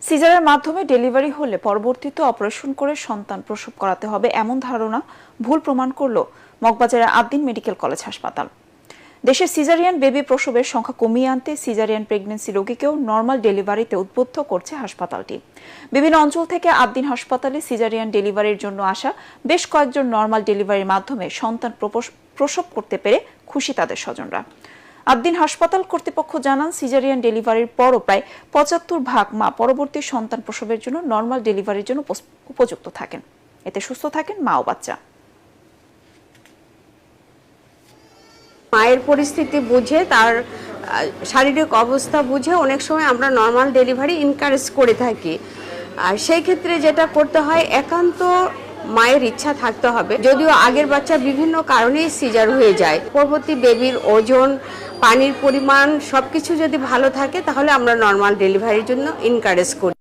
সিজারের মাধ্যমে ডেলিভারি হলে পরবর্তীতে অপারেশন করে সন্তান প্রসব করাতে হবে এমন ধারণা ভুল প্রমাণ করল মগবাজারের আদ্দিন মেডিকেল কলেজ হাসপাতাল। দেশে সিজারিয়ান বেবি প্রসবের সংখ্যা কমিয়ে আনতে সিজারিয়ান প্রেগন্যান্সি রোগীকেও নর্মাল ডেলিভারিতে উদ্বুদ্ধ করছে হাসপাতালটি। বিভিন্ন অঞ্চল থেকে আদ্দিন হাসপাতালে সিজারিয়ান ডেলিভারির জন্য আসা বেশ কয়েকজন নর্মাল ডেলিভারির মাধ্যমে সন্তান প্রসব করতে পেরে খুশি তাদের স্বজনরা। আদ্দিন হাসপাতাল কর্তৃপক্ষ জানান, সিজারিয়ান ডেলিভারির পরও প্রায় ৭৫% মা পরবর্তী সন্তান প্রসবের জন্য নর্মাল ডেলিভারির জন্য উপযুক্ত থাকেন। এতে সুস্থ থাকেন মা ও বাচ্চা। মায়ের পরিস্থিতি বুঝে, তার শারীরিক অবস্থা বুঝে অনেক সময় আমরা নর্মাল ডেলিভারি এনকারেজ করে থাকি। আর সেই ক্ষেত্রে যেটা করতে হয়, একান্ত মায়ের ইচ্ছা থাকতে হবে। যদিও আগের বাচ্চা বিভিন্ন কারণেই সিজার হয়ে যায়, পরবর্তী বেবির ওজন, পানির পরিমাণ সবকিছু যদি ভালো থাকে তাহলে আমরা নর্মাল ডেলিভারির জন্য এনকারেজ করি।